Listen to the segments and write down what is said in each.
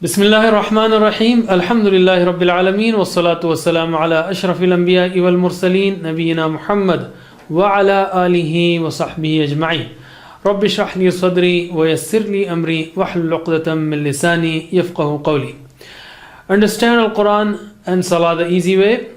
بسم الله الرحمن الرحيم الحمد لله رب العالمين والصلاة والسلام على أشرف الأنبياء والمرسلين نبينا محمد وعلى آله وصحبه أجمعين رب اشرح لي صدري ويسر لي أمري واحلل عقدة من لساني يفقه قولي. Understand Al-Quran and Salah the easy way.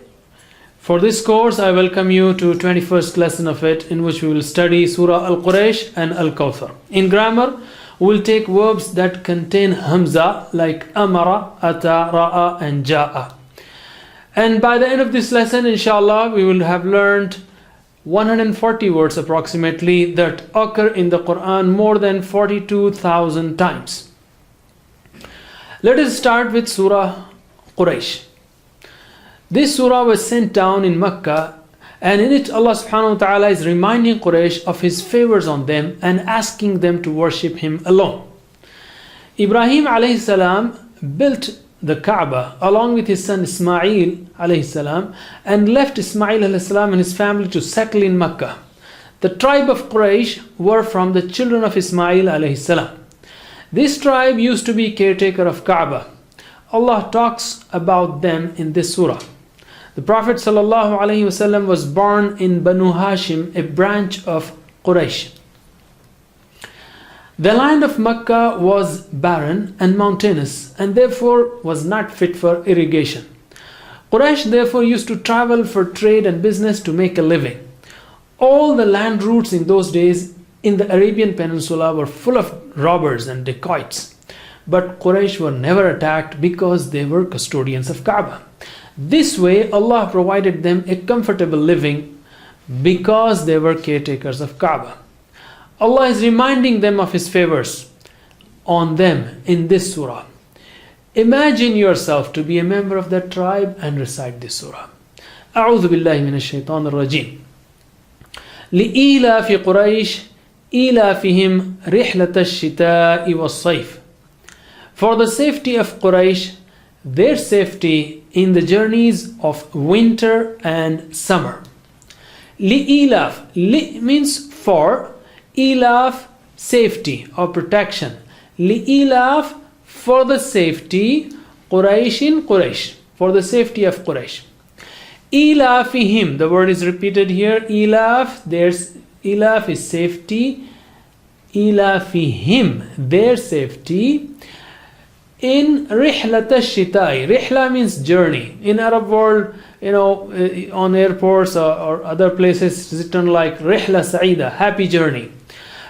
For this course I welcome you to 21st lesson of it, in which we will study Surah Al-Quraysh and Al-Kawthar. In grammar, we'll take verbs that contain hamza like amara, ata, ra'a and ja'a. And by the end of this lesson, inshallah, we will have learned 140 words approximately that occur in the Quran more than 42,000 times. Let us start with Surah Quraysh. This surah was sent down in Mecca, and in it Allah subhanahu wa ta'ala is reminding Quraysh of his favors on them and asking them to worship him alone. Ibrahim alayhi salam built the Kaaba along with his son Ismail alayhi salam and left Ismail alayhi salam and his family to settle in Mecca. The tribe of Quraysh were from the children of Ismail alayhi salam. This tribe used to be caretaker of Kaaba. Allah talks about them in this surah. The Prophet ﷺ was born in Banu Hashim, a branch of Quraysh. The land of Mecca was barren and mountainous and therefore was not fit for irrigation. Quraysh therefore used to travel for trade and business to make a living. All the land routes in those days in the Arabian Peninsula were full of robbers and dacoits. But Quraysh were never attacked because they were custodians of Kaaba. This way Allah provided them a comfortable living because they were caretakers of Kaaba. Allah is reminding them of his favors on them in this surah. Imagine yourself to be a member of that tribe and recite this surah. أعوذ بالله من الشيطان الرجيم. لإيلاف قريش إيلافهم رحلة الشتاء والصيف. For the safety of Quraysh, their safety in the journeys of winter and summer. Li-ilaf. Li means for. Ilaf, safety or protection. Li-ilaf, for the safety. Qurayshin, Quraysh. For the safety of Quraysh. Ilafihim. The word is repeated here. Ilaf. There's ilaf is safety. Ilafihim. Their safety. In Rihlat al-Shitai. Rihla means journey. In Arab world, on airports or other places, it's written like Rihla Sa'ida, happy journey.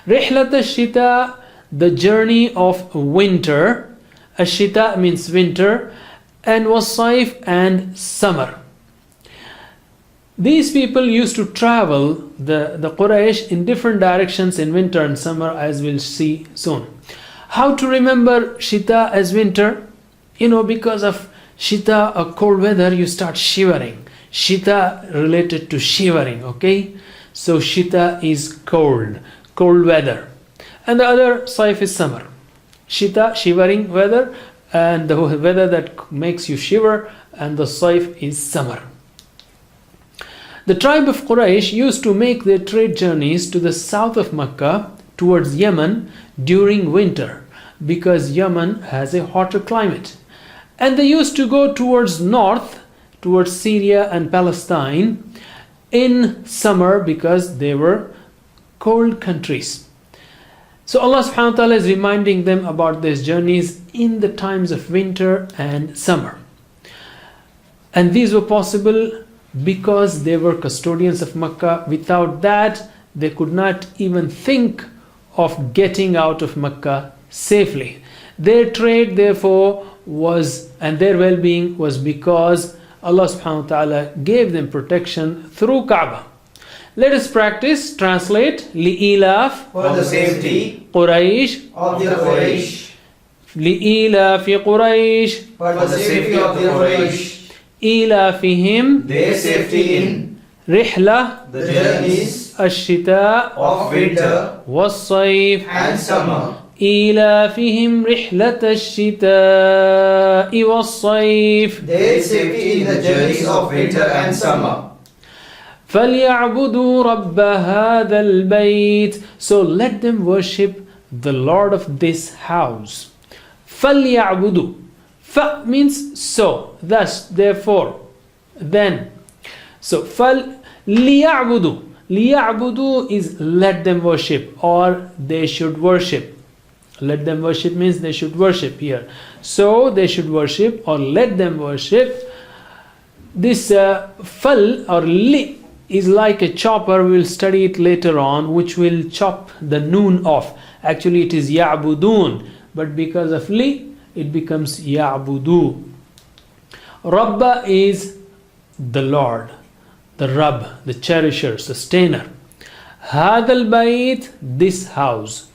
Rihlat al-Shita, the journey of winter. Al-Shita means winter. And was-Saif and summer. These people used to travel, the Quraysh, in different directions in winter and summer, as we'll see soon. How to remember Shita as winter? Because of Shita or cold weather, you start shivering. Shita related to shivering, okay? So Shita is cold weather. And the other Saif is summer. Shita, shivering weather, and the weather that makes you shiver, and the Saif is summer. The tribe of Quraysh used to make their trade journeys to the south of Mecca towards Yemen during winter, because Yemen has a hotter climate. And they used to go towards north, towards Syria and Palestine in summer because they were cold countries. So Allah subhanahu wa ta'ala is reminding them about these journeys in the times of winter and summer. And these were possible because they were custodians of Mecca. Without that, they could not even think of getting out of Mecca safely. Their trade therefore was, and their well-being was because Allah subhanahu wa ta'ala gave them protection through Kaaba. Let us practice, translate. Li-ilaf, for the safety Quraysh, of the Quraysh. Li-ilafi Quraysh, For the safety of the Quraysh. Ilafihim, Their safety in Rihla, the journeys Ash-Shita, of winter was-Saif. and summer. إيلافهم رحلة الشتاء والصيف. Their safety in the journeys of winter and summer. فليعبدوا رب هذا البيت. So let them worship the Lord of this house. فَلْيَعْبُدُوا. Fa means so, thus, therefore, then. So لِيَعْبُدُوا. لِيَعْبُدُوا is let them worship, or they should worship. Let them worship means they should worship here. So they should worship, or let them worship. This fal or li is like a chopper. We will study it later on, which will chop the noon off. Actually it is ya'budun, but because of li it becomes ya'budu. Rabba is the Lord, the Rabb, the cherisher, sustainer. Hadal bayt, this house.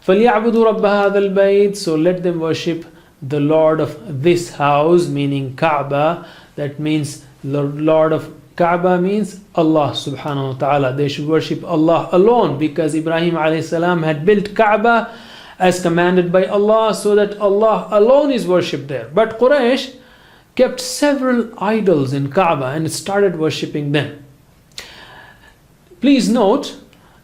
فَلْيَعْبُدُوا رَبَّ هَذَا الْبَيْتِ. So let them worship the Lord of this house, meaning Kaaba. That means the Lord of Kaaba means Allah subhanahu wa ta'ala. They should worship Allah alone, because Ibrahim alayhi salam had built Kaaba as commanded by Allah, so that Allah alone is worshipped there. But Quraysh kept several idols in Kaaba and started worshipping them. Please note,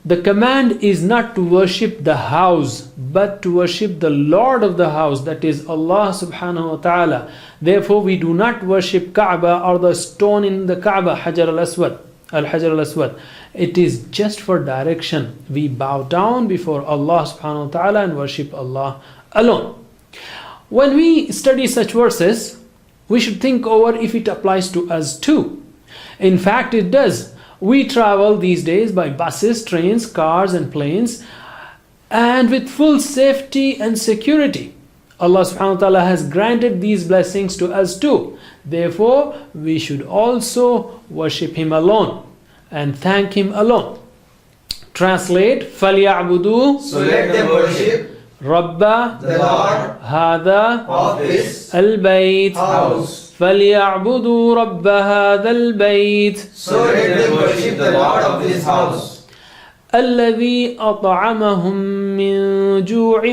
the command is not to worship the house, but to worship the Lord of the house, that is Allah subhanahu wa ta'ala. Therefore we do not worship Kaaba or the stone in the Kaaba, Hajar al-Aswad, Al-Hajar al-Aswad. It is just for direction. We bow down before Allah subhanahu wa ta'ala and worship Allah alone. When we study such verses, we should think over if it applies to us too. In fact, it does. We travel these days by buses, trains, cars and planes, and with full safety and security. Allah subhanahu wa ta'ala has granted these blessings to us too. Therefore, we should also worship Him alone and thank Him alone. Translate, فَلْيَعْبُدُوا. So let them worship Rabba, the Lord Hada, of this Al-Bayt. house. فَلْيَعْبُدُوا رَبَّ هَذَا الْبَيْتِ. So let them worship the Lord of this house. الذي أطعمهم من جوع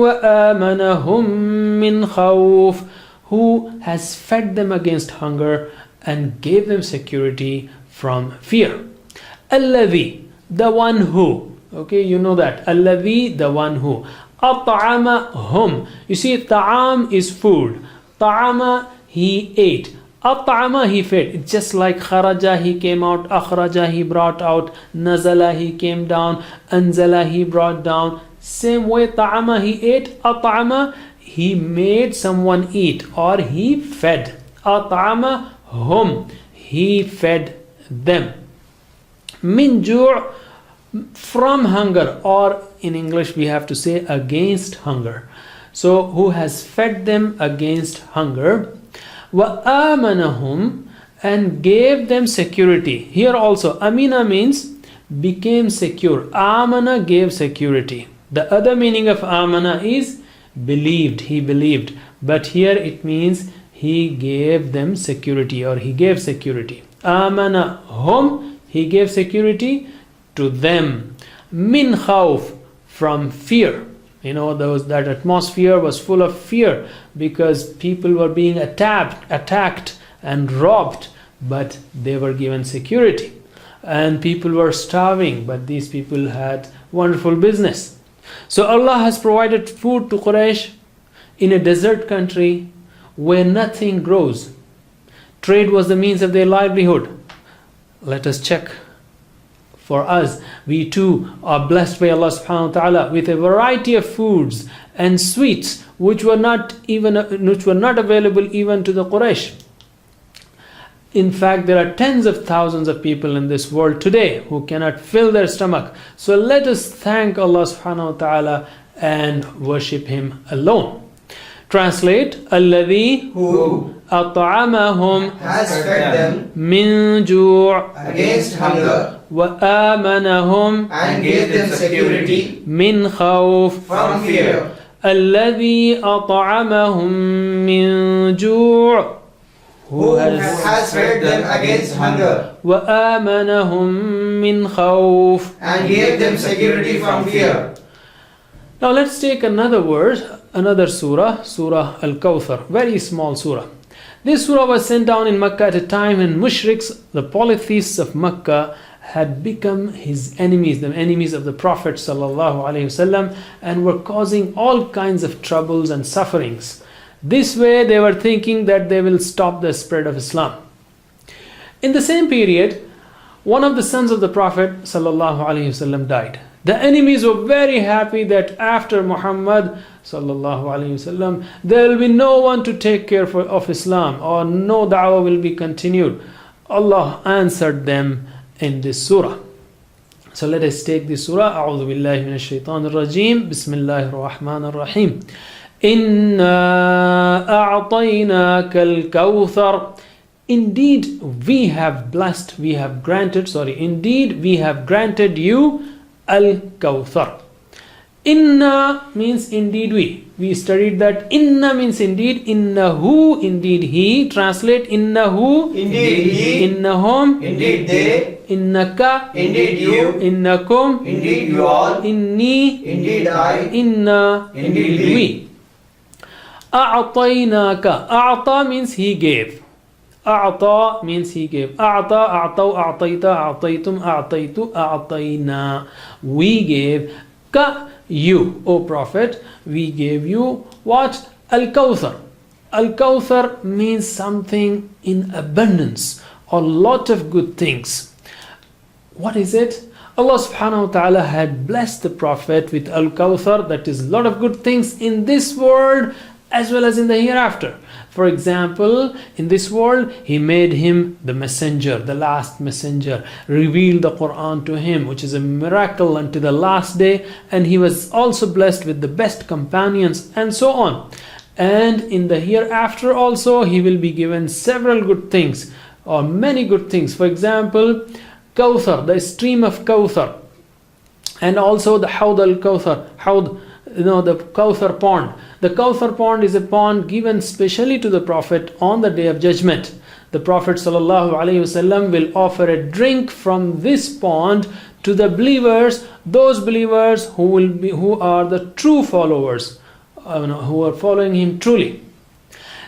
وآمنهم من خوف. Who has fed them against hunger and gave them security from fear. الذي, the one who. Okay, you know that. الذي, the one who. أطعمهم. You see, ta'am is food. Ta'ama, he ate. At'ama, he fed. It's just like kharaja, he came out. Akhraja, he brought out. Nazala, he came down. Anzala, he brought down. Same way, ta'ama, he ate. At'ama, he made someone eat, or he fed. At'ama hum, he fed them. Min ju', from hunger, or in English we have to say against hunger. So who has fed them against hunger. وَآمَنَهُمْ, and gave them security. Here also, amina means became secure. Amana, gave security. The other meaning of amana is believed, he believed. But here it means he gave them security, or he gave security. Amana hum, he gave security to them. Min khawf, from fear. You know, that atmosphere was full of fear, because people were being attacked and robbed, but they were given security. And people were starving, but these people had wonderful business. So Allah has provided food to Quraysh in a desert country where nothing grows. Trade was the means of their livelihood. Let us check. For us, we too are blessed by Allah subhanahu wa ta'ala with a variety of foods and sweets which were not available even to the Quraysh. In fact, there are tens of thousands of people in this world today who cannot fill their stomach. So let us thank Allah subhanahu wa ta'ala and worship Him alone. Translate, الذي Who أطعمهم has fed them من جوع against hunger وآمنهم and gave them security من خوف. from fear. الذي أطعمهم من جوع. Who has fed them against hunger وآمنهم من خوف. and gave them security from fear. Now let's take another verse, another surah, Surah Al-Kawthar, very small surah. This surah was sent down in Makkah at a time when mushriks, the polytheists of Makkah, had become his enemies, the enemies of the Prophet ﷺ, and were causing all kinds of troubles and sufferings. This way they were thinking that they will stop the spread of Islam. In the same period, one of the sons of the Prophet ﷺ died. The enemies were very happy that after Muhammad ﷺ, there will be no one to take care of Islam, or no da'wah will be continued. Allah answered them in this surah. So let us take this surah. A'udhu billahi minash shaitanir rajim. Bismillahir rahmanir rahim. Inna a'tainaka al-kawthar. Indeed we have granted you al-kawthar. Inna means indeed we. We studied that inna means indeed, innahu indeed he. Translate innahu Indeed he. innahum Indeed they. innaka Indeed you. innakum Indeed you all. inni Indeed I. inna Indeed we. A'tainaka. A'ta means he gave. A'ta means he gave. A'ta, a'taw, a'tayta, a'taytum, a'taytu, a'tayna. We gave ka you, O Prophet, we gave you what? Al-Kawthar. Al-Kawthar means something in abundance, a lot of good things. What is it? Allah subhanahu wa ta'ala had blessed the Prophet with Al-Kawthar, that is a lot of good things in this world as well as in the hereafter. For example, in this world, He made him the messenger, the last messenger, revealed the Quran to him, which is a miracle unto the last day, and he was also blessed with the best companions, and so on. And in the hereafter also, he will be given several good things, or many good things. For example, Kawthar, the stream of Kawthar, and also the Hawd al-Kawthar, the Kawthar pond. The Kawthar pond is a pond given specially to the Prophet on the Day of Judgment. The Prophet ﷺ will offer a drink from this pond to the believers, those believers who are the true followers, who are following him truly.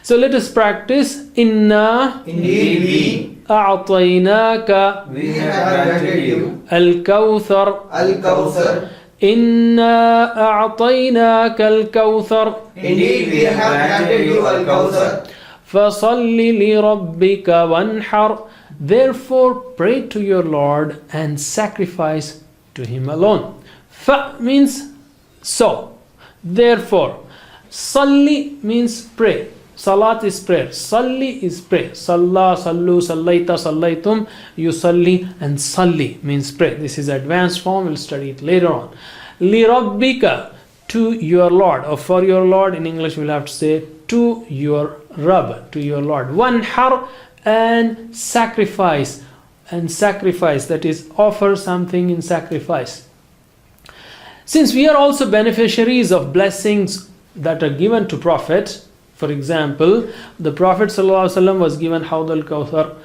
So let us practice. Inna Indeed we. a'tainaka We have granted you. al-Kawthar. Al-Kawthar. Inna a'tainaka al-Kawthar. Indeed we have granted you Al-Kawthar. فَصَلِّ لِرَبِّكَ وَانْحَرْ. Therefore pray to your Lord and sacrifice to Him alone. Fa means so. Therefore. Salli means pray. Salat is prayer. Salli is pray. Salla, sallu, sallaita, sallaitum, yusalli, and salli means pray. This is advanced form. We'll study it later on. لِرَبِّكَ, to your Lord, or for your Lord. In English we'll have to say to your Rabb, to your Lord. Wanhar, and sacrifice. And sacrifice, that is offer something in sacrifice. Since we are also beneficiaries of blessings that are given to Prophet, for example, the Prophet ﷺ was given Hawd al-Kawthar,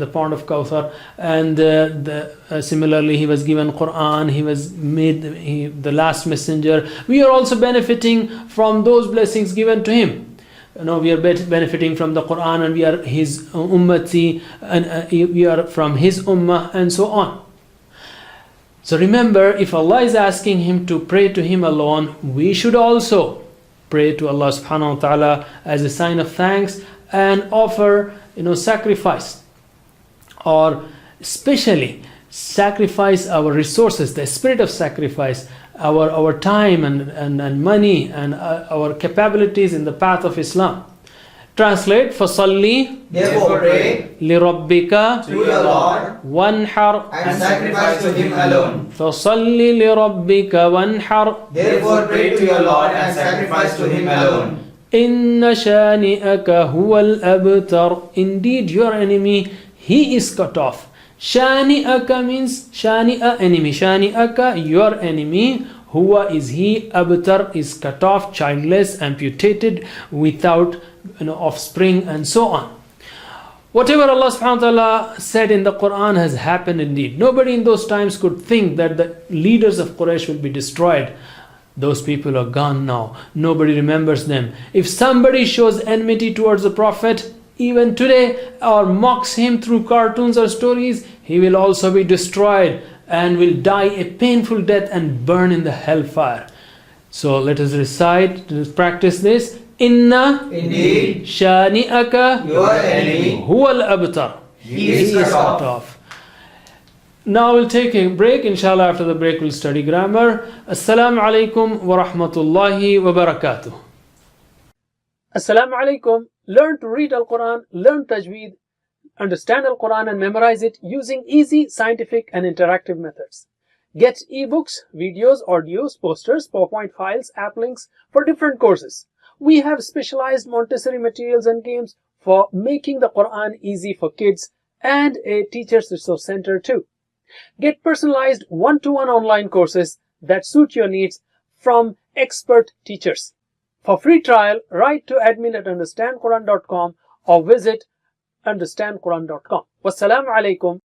the pond of Kawthar, and similarly he was given Quran, he was made the last messenger. We are also benefiting from those blessings given to him. We are benefiting from the Quran, and we are his ummati, and we are from his ummah, and so on. So remember, if Allah is asking him to pray to him alone, we should also pray to Allah subhanahu wa ta'ala as a sign of thanks, and offer sacrifice, or especially sacrifice our resources, the spirit of sacrifice, our time and money, and our capabilities in the path of Islam. Translate, فَصَلِّ, Therefore pray لِرَبِّكَ, to your Lord وَانْحَرْ, and sacrifice to Him alone. فَصَلِّ لِرَبِّكَ وَانْحَرْ, Therefore pray to your Lord and sacrifice to Him alone. إِنَّ شَانِئَكَ هُوَ الْأَبْتَرُ. Indeed your enemy, he is cut off. Shani'aka means shani'a, enemy. Shani'aka, your enemy. Huwa is he, abtar is cut off, childless, amputated, without offspring, and so on. Whatever Allah subhanahu wa ta'ala said in the Quran has happened indeed. Nobody in those times could think that the leaders of Quraysh will be destroyed. Those people are gone now. Nobody remembers them. If somebody shows enmity towards the Prophet, even today or mocks him through cartoons or stories, he will also be destroyed and will die a painful death and burn in the hellfire. So let us recite, let us practice this. Inna Indeed, shani'aka your enemy, huwal abtar. he is cut off. Now we'll take a break. Inshallah, after the break, we'll study grammar. Assalamu alaikum wa rahmatullahi wa barakatuh. Assalamu alaikum. Learn to read Al-Quran, learn Tajweed, understand Al-Quran and memorize it using easy, scientific and interactive methods. Get ebooks, videos, audios, posters, PowerPoint files, app links for different courses. We have specialized Montessori materials and games for making the Quran easy for kids and a teacher's resource center too. Get personalized one-to-one online courses that suit your needs from expert teachers. For free trial, write to admin@understandquran.com or visit understandquran.com. Wassalamu alaikum